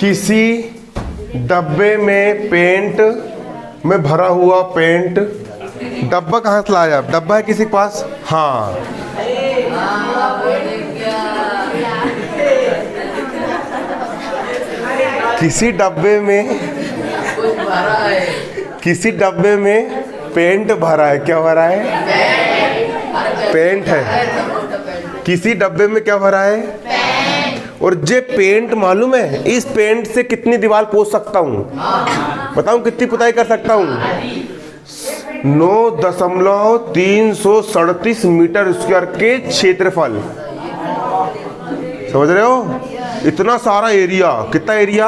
किसी डब्बे में पेंट में भरा हुआ पेंट, डब्बा कहाँ से लाया? डब्बा है किसी के पास? हाँ, किसी डब्बे में पेंट भरा है। क्या भरा है? पेंट है। किसी डब्बे में क्या भरा है? और जे पेंट मालूम है, इस पेंट से कितनी दीवार पोंछ सकता हूँ? बताऊँ कितनी पुताई कर सकता हूँ? 9.337 मीटर स्क्वायर के क्षेत्रफल। समझ रहे हो? इतना सारा एरिया। कितना एरिया?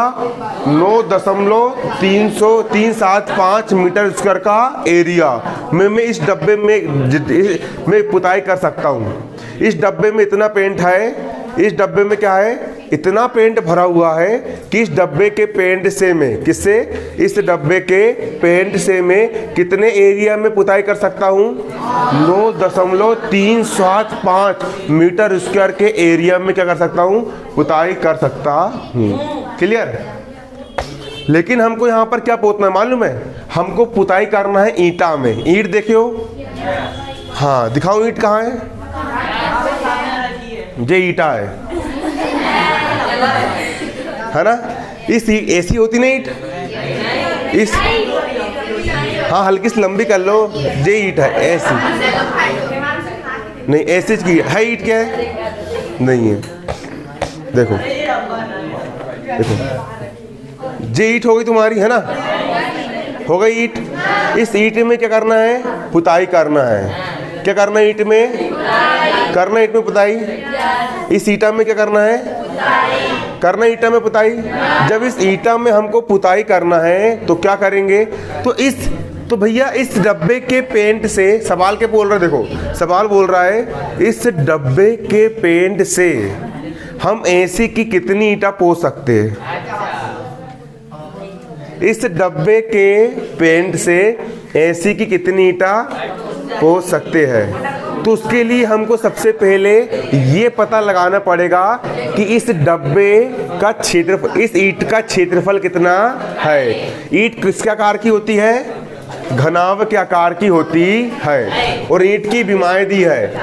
9.375 मीटर स्क्वायर का एरिया मैं इस डब्बे में पुताई कर सकता हूँ। इस डब्बे में इतना पेंट है। इस डब्बे में क्या है? इतना पेंट भरा हुआ है कि इस डब्बे के पेंट से मैं किससे? इस डब्बे के पेंट से मैं कितने एरिया में पुताई कर सकता हूँ? 9.375 मीटर स्क्वायर के एरिया में क्या कर सकता हूँ? पुताई कर सकता हूँ। क्लियर? लेकिन हमको यहाँ पर क्या पोतना है मालूम है? हमको पुताई करना है ईंटा में। ईंट देखियो। हाँ, दिखाओ ईंट कहाँ है? ये ईंटा है ना? इस ऐसी होती ना ईंट, इस हाँ हल्की सी लंबी कर लो। ये ईंट है ऐसी नहीं, ऐसी की है ईंट। क्या है? नहीं है। देखो देखो, ये ईंट हो गई तुम्हारी, है ना? हो गई ईंट। इस ईंट में क्या करना है? पुताई करना है। क्या करना है ईंट में? करना ईंट में पुताई। इस ईंटा में क्या करना है? करना ईंटा में पुताई। जब इस ईंटा में हमको पुताई करना है तो क्या करेंगे? तो भैया इस डब्बे के पेंट से, सवाल के बोल रहा है, देखो सवाल बोल रहा है इस डब्बे के पेंट से हम ऐसी की कितनी ईंटा पोंछ सकते हैं? इस डब्बे के पेंट से ऐसी की कितनी ईंटा पोंछ सकते हैं? तो उसके लिए हमको सबसे पहले ये पता लगाना पड़ेगा कि इस डब्बे का क्षेत्रफल, इस ईंट का क्षेत्रफल कितना है। ईंट किस आकार की होती है? घनाभ के आकार की होती है। और ईंट की विमाएं दी है।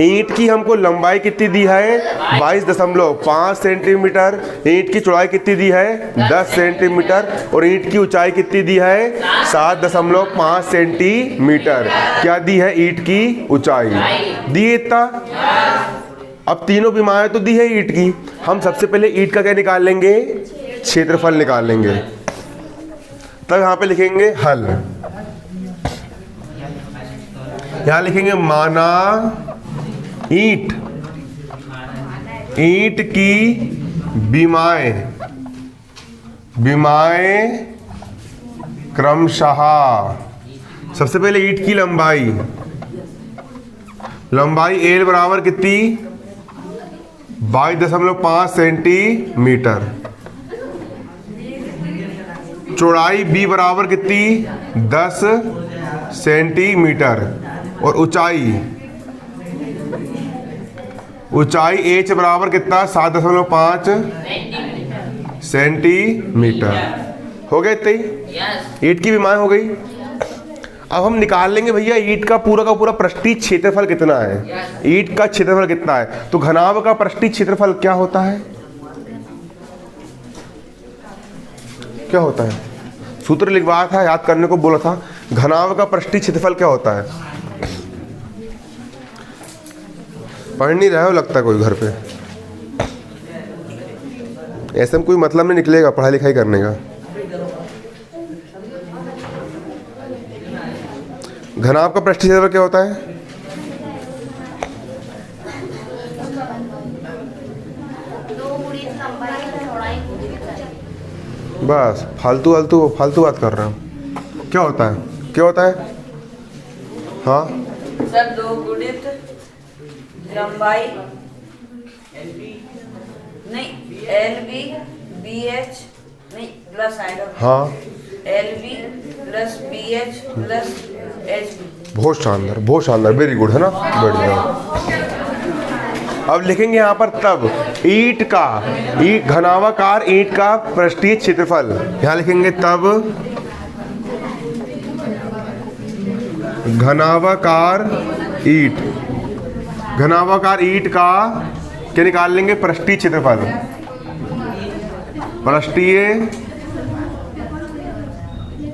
ईंट की हमको लंबाई कितनी दी है? 22.5 सेंटीमीटर। ईंट की चौड़ाई कितनी दी है? 10 सेंटीमीटर। और ईंट की ऊंचाई कितनी दी है? 7.5 सेंटीमीटर। क्या दी है? ईंट की ऊंचाई दी है इतना। अब तीनों विमाएं तो दी है ईंट की। हम सबसे पहले ईंट का क्या निकाल लेंगे? क्षेत्रफल निकाल लेंगे। तब यहाँ पे लिखेंगे हल। यहाँ लिखेंगे माना ईंट की विमाएं क्रमशः। सबसे पहले ईंट की लंबाई एल बराबर कितनी? 22.5 सेंटीमीटर। चौड़ाई बी बराबर कितनी? 10 सेंटीमीटर। और ऊंचाई एच बराबर कितना? 7.5 सेंटीमीटर। हो गए इतने ही? ईंट की विमाएं हो गई। अब हम निकाल लेंगे भैया ईंट का पूरा पृष्ठीय क्षेत्रफल कितना है। ईंट का क्षेत्रफल कितना है? तो घनाभ का पृष्ठीय क्षेत्रफल क्या होता है? क्या होता है? सूत्र लिखवाया था, याद करने को बोला था। घनाभ का पृष्ठीय क्षेत्रफल क्या होता है? पढ़ नहीं रहे हो लगता कोई घर पे। ऐसे में कोई मतलब नहीं निकलेगा पढ़ाई लिखाई करने का। घनाभ का पृष्ठीय क्षेत्रफल क्या होता है? बस फालतू बात कर रहा हूँ। क्या होता है? क्या होता है? हाँ सर, 2 गुणित लंबाई नहीं LB BH नहीं प्लस हाँ LB plus BH plus HB। बहुत शानदार, वेरी गुड, है ना? बढ़िया। अब लिखेंगे यहाँ पर तब घनावाकार ईंट का पृष्ठीय क्षेत्रफल, यहाँ लिखेंगे तब घनावाकार ईंट का क्या निकाल लेंगे, पृष्ठीय क्षेत्रफल। पृष्ठीय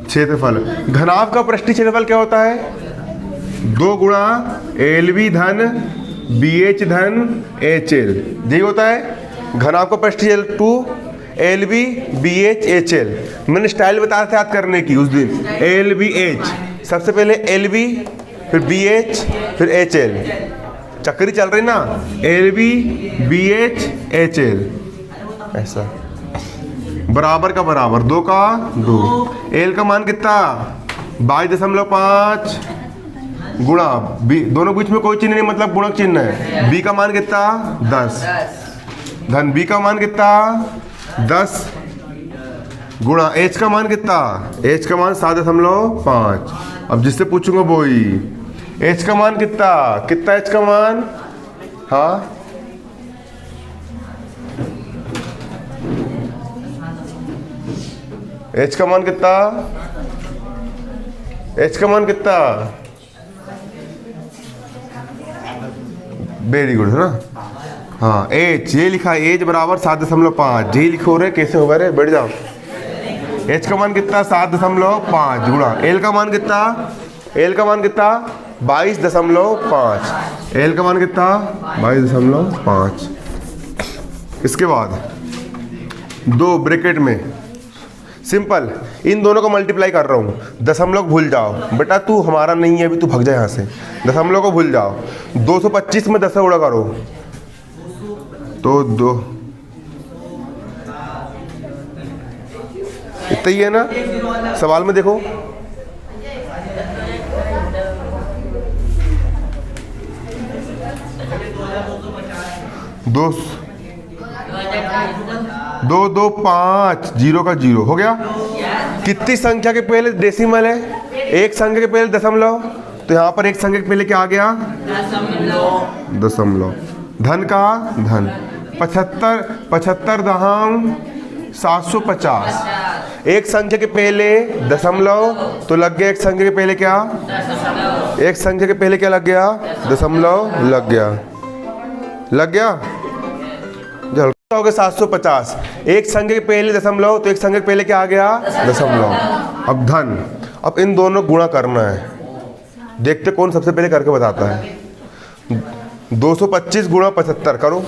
क्षेत्रफल, घनाभ का पृष्ठीय क्षेत्रफल क्या होता है, 2 गुणा LV धन BH धन HL, यही होता है घनाभ का पृष्ठीय 2 LV BH HL। मैंने स्टाइल बताया था याद करने की उस दिन, LVH, सबसे पहले LV फिर BH फिर HL, चक्री चल रही ना, LV BH HL, ऐसा बराबर का बराबर, 2 का 2। L का मान कितना 22.5 गुणा B, दोनों बीच में कोई चिन्ह नहीं, मतलब गुणक चिन्ह है। B का मान कितना 10 धन B का मान कितना 10 गुणा H का मान कितना, H का मान 7.5। अब जिससे पूछूंगा वो ही, H का मान कितना H का मान, हाँ H का मान कितना, H का मान कितना, वेरी गुड है ना। हाँ H ये लिखा है, H बराबर 7.5, यही लिखो रे, कैसे होगा रे, बैठ जाओ। H का मान कितना 7.5 गुणा L का मान कितना, L का मान कितना 22.5, L का मान कितना 22.5। इसके बाद 2 ब्रैकेट में, सिंपल, इन दोनों को मल्टीप्लाई कर रहा हूँ। दशमलव भूल जाओ बेटा, तू हमारा नहीं है अभी, तू भाग जाए यहाँ से। दशमलव को भूल जाओ, 225 में 10 से गुणा करो तो 2, इतना ही है ना। सवाल में देखो, दो 2 2 5, 0 का 0 हो गया। कितनी संख्या के पहले डेसिमल है, एक संख्या के पहले दशमलव, तो यहाँ पर एक संख्या के पहले क्या आ गया, दशमलव। धन का धन 75.750, एक संख्या के पहले दशमलव, तो लग गया एक संख्या के पहले क्या, एक संख्या के पहले क्या लग गया, दशमलव लग गया, हो गया 750। एक संख्या के पहले दशमलव, तो एक संख्या के पहले क्या आ गया, दशमलव। अब धन, अब इन दोनों गुणा करना है, देखते कौन सबसे पहले करके बताता है। 225 गुणा 75 करो,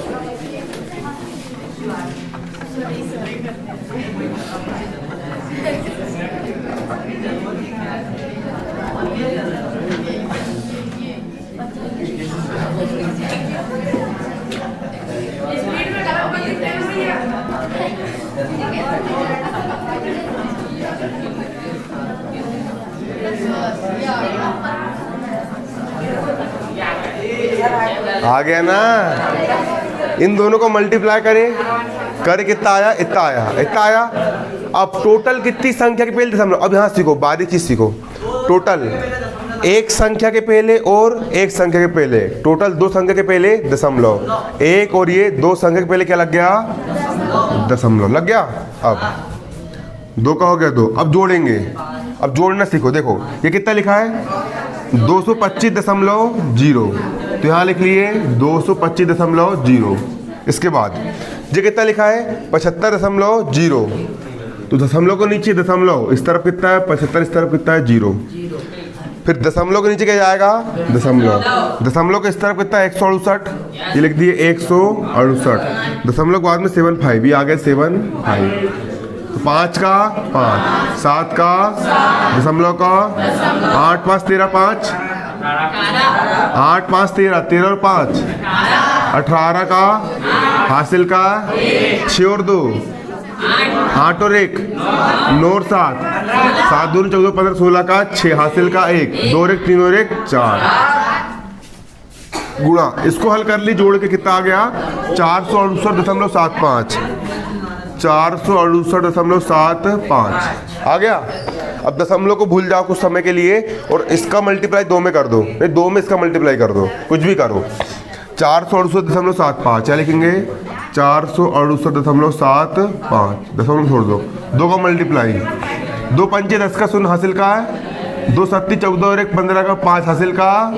आ गया ना। इन दोनों को मल्टीप्लाई करें, कर कितना आया, इतना आया, इतना आया। अब टोटल कितनी संख्या के पहले दशमलव, अब यहाँ सीखो, बारीक चीज सीखो। टोटल एक संख्या के पहले और एक संख्या के पहले, टोटल 2 संख्या के पहले दशमलव, एक और ये 2 संख्या के पहले क्या लग गया, दशमलव लग गया। अब 2 का हो गया 2, अब जोड़ेंगे, अब जोड़ना सीखो। देखो ये कितना लिखा है, 225.0, तो यहाँ लिख लिए 225.0। इसके बाद ये कितना लिखा है, 75.0, तो दशमलव को नीचे दशमलव, इस तरफ कितना है 75, इस तरफ कितना है 0। फिर दशमलव के नीचे क्या जाएगा, दशमलव, दशमलव के इस तरफ कितना है 168, ये लिख दिए 168। दशमलव के बाद में 75, ये आ गया 75। तो 5 का 5, 7 का दशमलव का 8 5 13 5, 8 5 13, 13 और 5 18 का, हासिल का 6 और 2, 8 और 1 9 और 7, 7 2 14 15 16 का 6, हासिल का 1, 2 और 1 3 और 1 4 गुणा। इसको हल कर ली, जोड़ के कितना आ गया, 468.75, 468.75 आ गया। अब दशमलव को भूल जाओ कुछ समय के लिए, और इसका मल्टीप्लाई 2 में कर दो, नहीं 2 में इसका मल्टीप्लाई कर दो, कुछ भी करो। 468.75, क्या लिखेंगे? 468.75, दशमलव छोड़ दो, 2 का मल्टीप्लाई, 2 पंचे 10 का 0 हासिल का है, 2 सत्ती 14 और 1 15 का 5 हासिल का,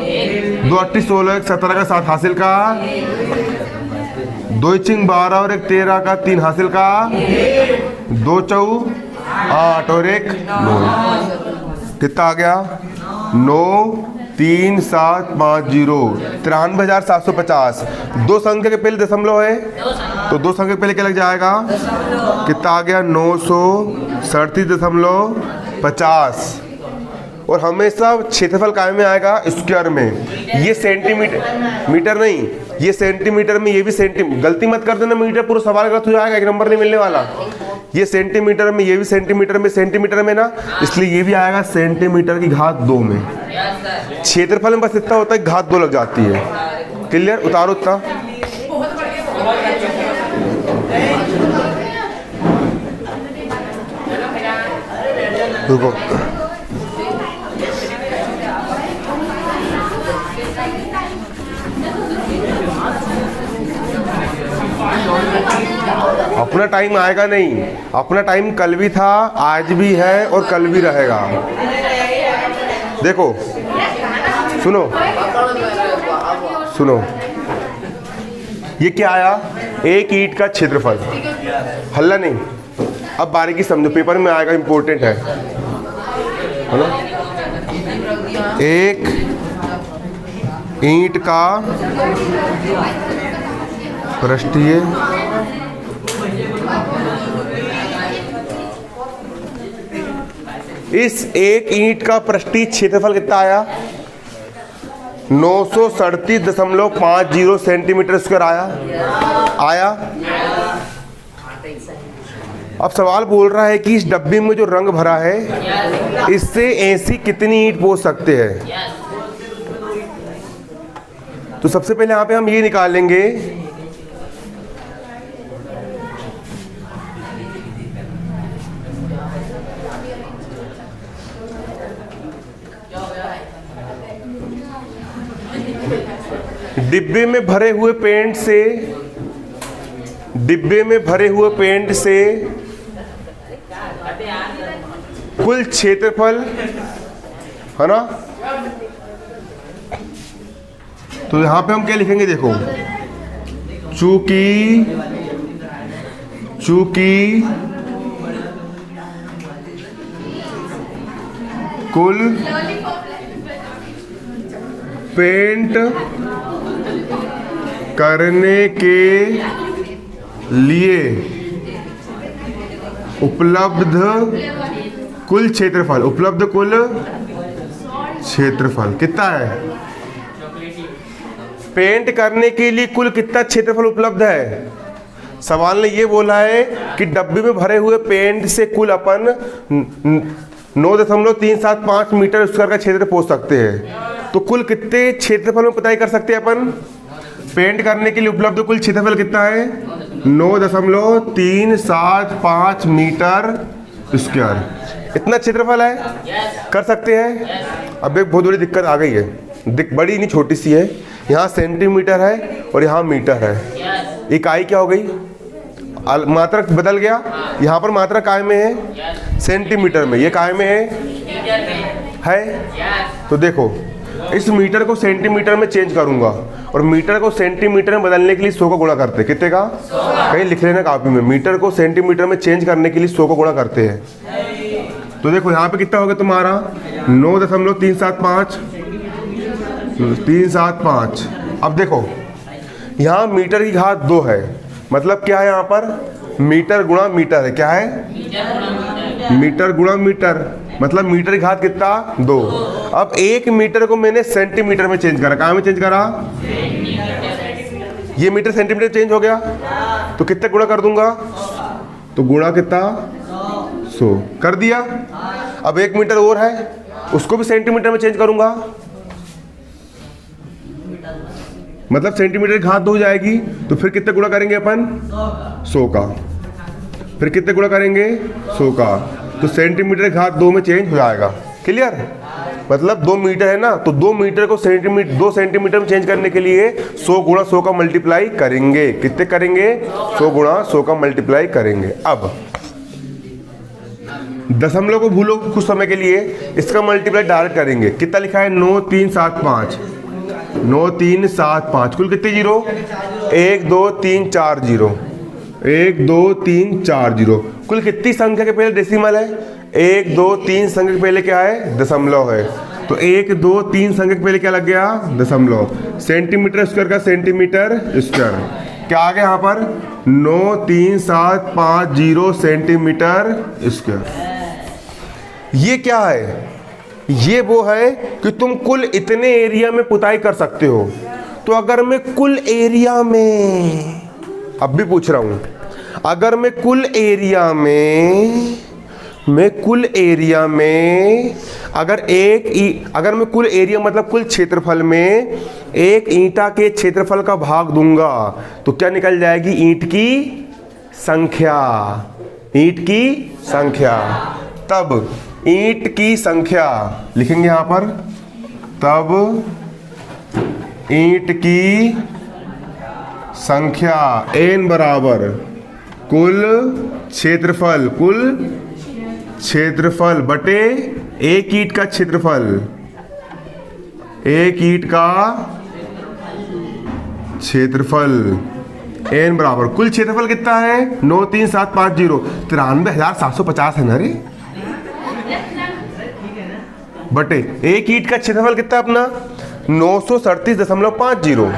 2 अट्ठी 16 1 17 का 7 हासिल का, 2 चिंग 12 और 1 13 का 3 हासिल का, 2 चौ 8 और 1 9, कितना आ गया? 93750, 93,750। 2 संख्या के पहले दशमलव है, तो 2 संख्या के पहले क्या लग जाएगा? कितना आ गया? 937.50। और हमेशा क्षेत्रफल काय में आएगा? स्क्वायर में। ये सेंटीमीटर, मीटर नहीं, ये सेंटीमीटर में, ये भी सेंटीमीटर। गलती मत कर देना, मीटर पूरा सवाल गलत हो जाएगा, 1 नंबर नहीं मिलने वाला। ये सेंटीमीटर में, ये भी सेंटीमीटर में, सेंटीमीटर में ना, इसलिए ये भी आएगा सेंटीमीटर की घात 2 में। क्षेत्रफल में बस इतना होता है, घात 2 लग जाती है। क्लियर? उतारो इतना। रुको, अपना टाइम आएगा नहीं, अपना टाइम कल भी था, आज भी है और कल भी रहेगा। देखो, सुनो सुनो, ये क्या आया? 1 ईंट का क्षेत्रफल। हल्ला नहीं, अब बारीकी समझो, पेपर में आएगा, इंपॉर्टेंट है ना? 1 ईंट का पृष्ठीय इस 1 ईंट का पृष्ठीय क्षेत्रफल कितना आया? 937.50 सेंटीमीटर स्क्वायर आया। अब सवाल बोल रहा है कि इस डब्बे में जो रंग भरा है, इससे ऐसी कितनी ईंट पोंछ सकते हैं? तो सबसे पहले यहाँ पे हम ये निकालेंगे, डिब्बे में भरे हुए पेंट से कुल क्षेत्रफल, है ना? तो यहां पे हम क्या लिखेंगे? देखो, चूंकि कुल पेंट करने के लिए उपलब्ध कुल क्षेत्रफल कितना है? पेंट करने के लिए कुल कितना क्षेत्रफल उपलब्ध है? सवाल ने ये बोला है कि डब्बे में भरे हुए पेंट से कुल अपन 9.375 मीटर स्क्वायर का क्षेत्र पोंछ सकते हैं। तो कुल कितने क्षेत्रफल में पता कर सकते हैं अपन? पेंट करने के लिए उपलब्ध कुल क्षेत्रफल कितना है? 9.375 मीटर स्क्वायर। इतना क्षेत्रफल है, कर सकते हैं। अब एक बहुत बड़ी दिक्कत आ गई है, बड़ी नहीं छोटी सी है। यहाँ सेंटीमीटर है और यहाँ मीटर है। इकाई क्या हो गई? मात्रक बदल गया। यहाँ पर मात्रक काय में है? सेंटीमीटर में। ये काय में है? तो देखो, इस मीटर को सेंटीमीटर में चेंज करूंगा और मीटर को सेंटीमीटर में बदलने के लिए 100 को गुणा करते हैं। कितने का? कहीं लिख लेना कॉपी में। मीटर को सेंटीमीटर में चेंज करने के लिए 100 को गुणा करते हैं। तो देखो यहाँ पे कितना होगा तुम्हारा? 9.375। अब देखो, यहाँ मीटर की घात 2 है, मतलब क्या है? यहाँ पर मीटर गुणा मीटर है। क्या है? मीटर गुणा मीटर, मतलब मीटर की घात कितना? 2। अब 1 मीटर को मैंने सेंटीमीटर में चेंज करा। कहाँ में चेंज करा? ये मीटर सेंटीमीटर चेंज हो गया, तो कितने गुणा कर दूंगा? तो गुणा कितना? 100 कर दिया। अब 1 मीटर और है, उसको भी सेंटीमीटर में चेंज करूंगा, मतलब सेंटीमीटर की घात 2 हो जाएगी। तो फिर कितने गुणा करेंगे अपन? 100 का। फिर कितने गुणा करेंगे? 100 का। तो सेंटीमीटर की घात 2 में चेंज हो जाएगा। क्लियर? मतलब 2 मीटर है ना, तो 2 मीटर को 2 सेंटीमीटर में चेंज करने के लिए 100 गुणा 100 का मल्टीप्लाई करेंगे। कितने करेंगे? 100 गुणा 100 का मल्टीप्लाई करेंगे। अब दशमलव को भूलो कुछ समय के लिए, इसका मल्टीप्लाई डायरेक्ट करेंगे। कितना लिखा है? 9 3 7 5, 9 3 7 5, कुल कितने जीरो? 1 2 3 4 zero, 1 2 3 4 zero. कुल कितनी संख्या के पहले डेसिमल है? 1 2 3 संख्या के पहले क्या है? दशमलव है। तो 1 2 3 संख्या के पहले क्या लग गया? दशमलव। सेंटीमीटर स्क्वायर का सेंटीमीटर स्क्वायर, क्या आ गया यहाँ पर? 9 3 7 5 0 सेंटीमीटर स्क्वायर। ये क्या है? ये वो है कि तुम कुल इतने एरिया में पुताई कर सकते हो। तो अगर मैं कुल एरिया में, अब भी पूछ रहा हूं, अगर मैं कुल एरिया में अगर मैं कुल एरिया मतलब कुल क्षेत्रफल में एक ईंटा के क्षेत्रफल का भाग दूंगा तो क्या निकल जाएगी? ईंट की संख्या। ईंट की संख्या। तब ईंट की संख्या लिखेंगे यहां पर, तब ईंट की संख्या n बराबर कुल क्षेत्रफल बटे एक ईंट का क्षेत्रफल, एक ईंट का क्षेत्रफल n बराबर कुल क्षेत्रफल कितना है? 9 3 7 5 0, 93,750 है ना रे, बटे एक ईंट का क्षेत्रफल कितना अपना? 937.50,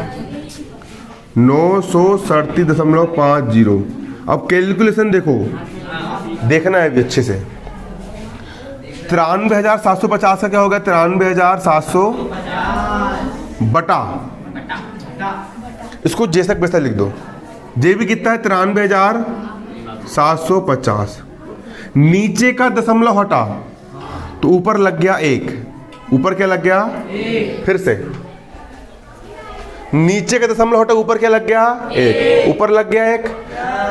937.50। अब कैलकुलेशन देखो, देखना है भी अच्छे से। 93,750 का क्या होगा? 93,700 बटा, इसको जैसा वैसा लिख दो। जे भी कितना है? 93,750। नीचे का दशमलव हटा तो ऊपर लग गया 1। ऊपर क्या लग गया? फिर से नीचे का दशमलव हटा, ऊपर क्या लग गया? 1। ऊपर लग गया 1।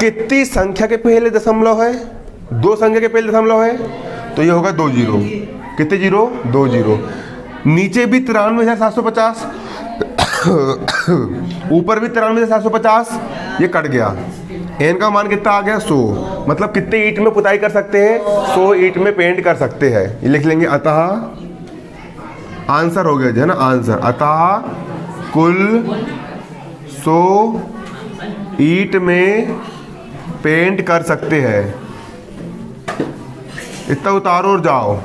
कितनी संख्या के पहले दशमलव है? 2 संख्या के पहले दशमलव है, तो ये होगा 2 जीरो। कितने जीरो? 2 जीरो। नीचे भी 93,750, ऊपर भी 93,750, ये कट गया। n का मान कितना आ गया? 100। मतलब कितने ईंट में पुताई कर सकते हैं? 100 ईंट में पेंट कर सकते हैं। ये लिख लेंगे। अतः आंसर हो गया है ना, आंसर। अतः कुल 100 ईंट में पेंट कर सकते हैं। इतना उतारो और जाओ।